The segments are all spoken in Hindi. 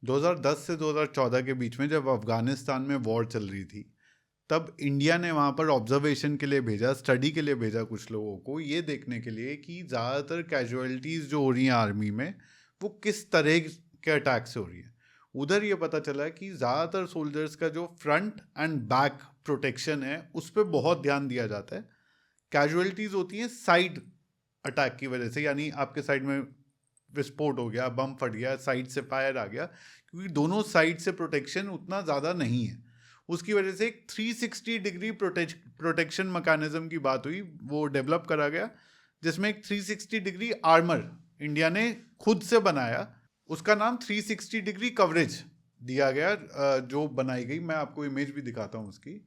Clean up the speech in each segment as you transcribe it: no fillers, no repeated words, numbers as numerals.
2010 से 2014 के बीच में जब अफगानिस्तान में वॉर चल रही थी, तब इंडिया ने वहाँ पर ऑब्जर्वेशन के लिए भेजा, स्टडी के लिए भेजा कुछ लोगों को, ये देखने के लिए कि ज़्यादातर कैजुअलिटीज़ जो हो रही हैं आर्मी में वो किस तरह के अटैक से हो रही है। उधर ये पता चला कि ज़्यादातर सोल्जर्स का जो फ्रंट एंड बैक प्रोटेक्शन है उस पर बहुत ध्यान दिया जाता है। कैजुअलिटीज़ होती हैं साइड अटैक की वजह से, यानी आपके साइड में विस्फोट हो गया, बम फट गया, साइड से फायर आ गया, क्योंकि दोनों साइड से प्रोटेक्शन उतना ज़्यादा नहीं है। उसकी वजह से एक 360 डिग्री प्रोटेक्शन मैकेनिज्म की बात हुई, वो डेवलप करा गया, जिसमें एक 360 डिग्री आर्मर इंडिया ने खुद से बनाया। उसका नाम 360 डिग्री कवरेज दिया गया, जो बनाई गई। मैं आपको इमेज भी दिखाता हूँ उसकी।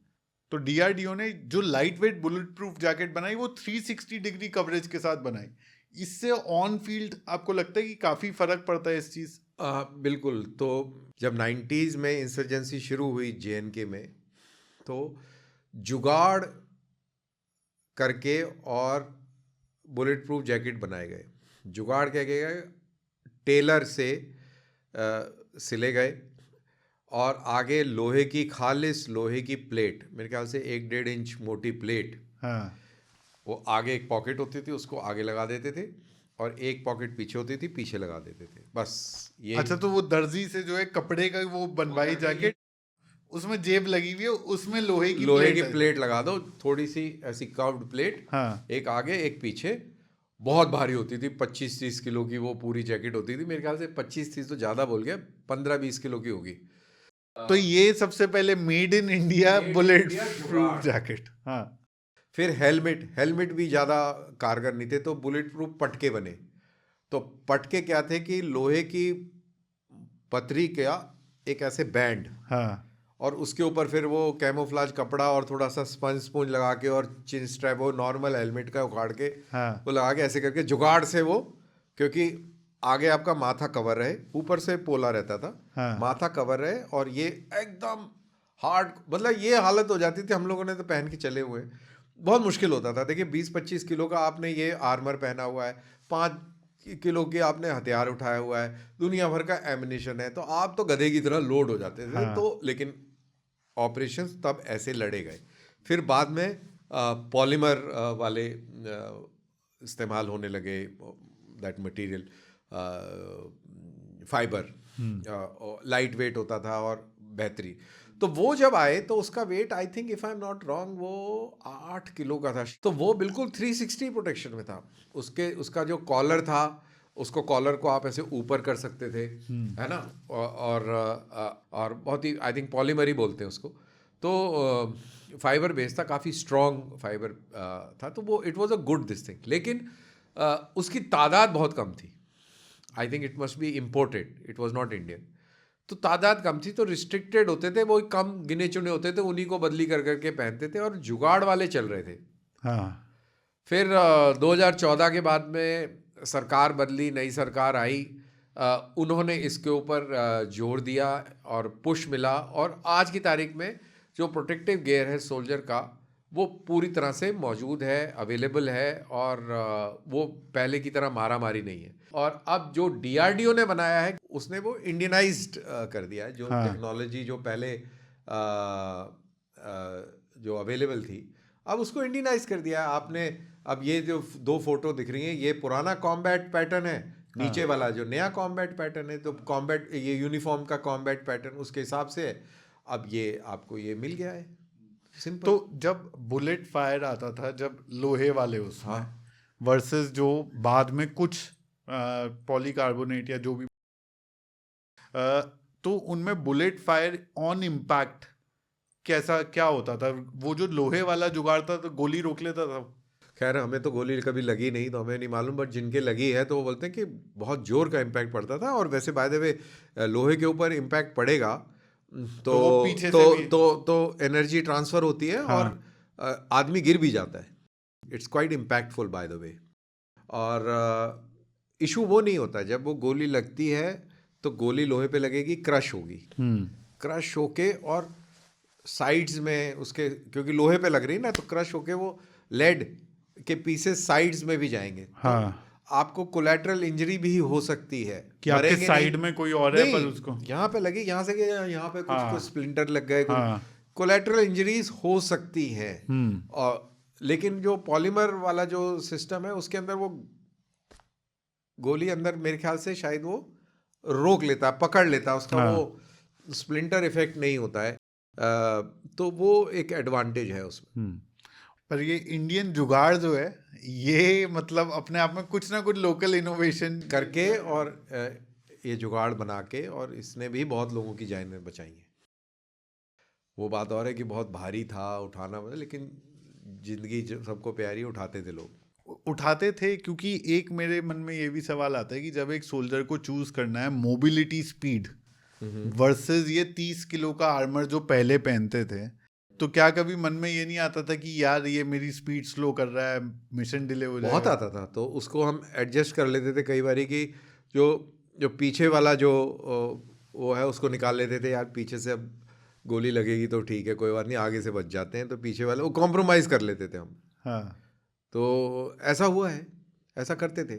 तो डीआरडीओ ने जो light weight bullet proof jacket बनाई वो 360 डिग्री कवरेज के साथ बनाई। इससे ऑन फील्ड आपको लगता है कि काफ़ी फर्क पड़ता है इस चीज़? बिल्कुल। तो जब 90s में इंसर्जेंसी शुरू हुई जेएनके में, तो जुगाड़ करके और बुलेट प्रूफ जैकेट बनाए गए। जुगाड़ क्या किया गया, टेलर से सिले गए और आगे लोहे की, खालिस लोहे की प्लेट, मेरे ख्याल से 1-1.5 इंच मोटी प्लेट, हाँ, वो आगे एक पॉकेट होती थी, उसको आगे लगा देते थे, और एक पॉकेट पीछे होती थी, पीछे लगा देते थे, बस ये। अच्छा, तो वो दर्जी से जो है कपड़े का वो बनवाई जैकेट, उसमें जेब लगी हुई है, उसमें लोहे की लोहे प्लेट की है। प्लेट लगा दो, थोड़ी सी ऐसी कर्व्ड प्लेट, हाँ, एक आगे एक पीछे, बहुत भारी होती थी, 25-30 किलो की वो पूरी जैकेट होती थी। मेरे ख्याल से 25-30 तो ज़्यादा बोल गया, 15-20 किलो की होगी। तो ये सबसे पहले made in India bullet proof jacket. हाँ, फिर हेलमेट भी ज़्यादा कारगर नहीं थे, तो बुलेट प्रूफ पटके बने। तो पटके क्या थे कि लोहे की पतरी का एक ऐसे बैंड, हाँ, और उसके ऊपर फिर वो कैमोफ्लाज कपड़ा और थोड़ा सा स्पंज स्पूंज लगा के, और चिन स्ट्रैप वो नॉर्मल हेलमेट का उखाड़ के हाँ, वो लगा के ऐसे करके जुगाड़ से वो, क्योंकि आगे आपका माथा कवर रहे, ऊपर से पोला रहता था, हाँ, माथा कवर रहे, और ये एकदम हार्ड, मतलब ये हालत हो जाती थी। हम लोगों ने तो पहन के चले हुए, बहुत मुश्किल होता था। देखिए 20-25 किलो का आपने ये आर्मर पहना हुआ है, 5 किलो के आपने हथियार उठाया हुआ है, दुनिया भर का एमिनेशन है, तो आप तो गधे की तरह लोड हो जाते थे। हाँ, तो लेकिन ऑपरेशंस तब ऐसे लड़े गए। फिर बाद में पॉलीमर वाले इस्तेमाल होने लगे, that material, fibre, light weight होता था और बेहतरी। तो वो जब आए तो उसका weight, I think if I am not wrong, वो 8 किलो का था। तो वो बिल्कुल 360 प्रोटेक्शन में था। उसका जो कॉलर था, उसको कॉलर को आप ऐसे ऊपर कर सकते थे, है ना, और बहुत ही, आई थिंक पॉलीमर ही बोलते हैं उसको। तो फाइबर बेस्ड था, काफ़ी स्ट्रॉन्ग फाइबर था, तो वो it was a good this thing. लेकिन उसकी तादाद बहुत कम थी। I think it must be imported, it was not Indian. तो तादाद कम थी, तो रिस्ट्रिक्टेड होते थे, वो कम गिने चुने होते थे, उन्हीं को बदली कर करके पहनते थे, और जुगाड़ वाले चल रहे थे। हाँ, फिर 2014 के बाद में सरकार बदली, नई सरकार आई, उन्होंने इसके ऊपर जोर दिया और पुश मिला, और आज की तारीख में जो प्रोटेक्टिव गियर है सोल्जर का, वो पूरी तरह से मौजूद है, अवेलेबल है, और वो पहले की तरह मारा मारी नहीं है। और अब जो डीआरडीओ ने बनाया है, उसने वो इंडियनाइज्ड कर दिया है। जो हाँ, टेक्नोलॉजी जो पहले जो अवेलेबल थी, अब उसको इंडियनाइज कर दिया है आपने। अब ये जो 2 फोटो दिख रही हैं, ये पुराना कॉम्बैट पैटर्न है, नीचे हाँ। वाला जो नया कॉम्बैट पैटर्न है, तो कॉम्बैट, ये यूनिफॉर्म का कॉम्बैट पैटर्न उसके हिसाब से है। अब ये आपको ये मिल गया है, तो सिंपल। जब बुलेट फायर आता था, जब लोहे वाले उसमें, हाँ, वर्सेस जो बाद में कुछ पॉलीकार्बोनेट या जो भी, तो उनमें बुलेट फायर ऑन इम्पैक्ट कैसा क्या होता था? वो जो लोहे वाला जुगाड़ था तो गोली रोक लेता था? खैर हमें तो गोली कभी लगी नहीं, तो हमें नहीं मालूम, बट जिनके लगी है तो वो बोलते हैं कि बहुत जोर का इम्पैक्ट पड़ता था। और वैसे बाय द वे, लोहे के ऊपर इम्पैक्ट पड़ेगा तो तो वो पीछे तो से भी। तो एनर्जी ट्रांसफर होती है, और हाँ, आदमी गिर भी जाता है। It's quite impactful by the way. और इशू वो नहीं होता, जब वो गोली लगती है तो गोली लोहे पे लगेगी, क्रश होगी, हम्म, क्रश होके, और साइड्स में उसके, क्योंकि लोहे पे लग रही है ना, तो क्रश होके वो लेड के पीसेस साइड्स में भी जाएंगे। तो हाँ, आपको कोलैटरल इंजरी भी हो सकती है, कि आपके मरेंगे साइड नहीं। में कोई और है पर नहीं, उसको यहाँ पे लगी, यहाँ से गया, यहाँ पे कुछ हाँ कुछ स्प्लिंटर लग गए, कुछ हाँ कोलैटरल इंजरीज हो सकती हैं। और लेकिन जो पॉलीमर वाला जो सिस्टम है उसके अंदर वो गोली अंदर मेरे ख्याल से शायद वो रोक लेता है, पकड़ लेता है, उसका हाँ वो स्प्लिंटर इफेक्ट नहीं होता है। तो वो एक एडवांटेज है उसमें। पर ये इंडियन जुगाड़ जो है ये मतलब अपने आप में कुछ ना कुछ लोकल इनोवेशन करके और ये जुगाड़ बना के, और इसने भी बहुत लोगों की जानें बचाई हैं। वो बात और है कि बहुत भारी था उठाना, लेकिन जिंदगी सबको प्यारी, उठाते थे लोग। उठाते थे। क्योंकि एक मेरे मन में ये भी सवाल आता है कि जब एक सोल्जर को चूज करना है मोबिलिटी स्पीड वर्सेस ये 30 किलो का आर्मर जो पहले पहनते थे, तो क्या कभी मन में ये नहीं आता था कि यार ये मेरी स्पीड स्लो कर रहा है, मिशन डिले हो बहुत जाएगा? आता था, तो उसको हम एडजस्ट कर लेते थे कई बारी कि जो जो पीछे वाला जो वो है उसको निकाल लेते थे, यार पीछे से अब गोली लगेगी तो ठीक है, कोई बात नहीं, आगे से बच जाते हैं, तो पीछे वाले वो कॉम्प्रोमाइज़ कर लेते थे हम। हाँ तो ऐसा हुआ है, ऐसा करते थे।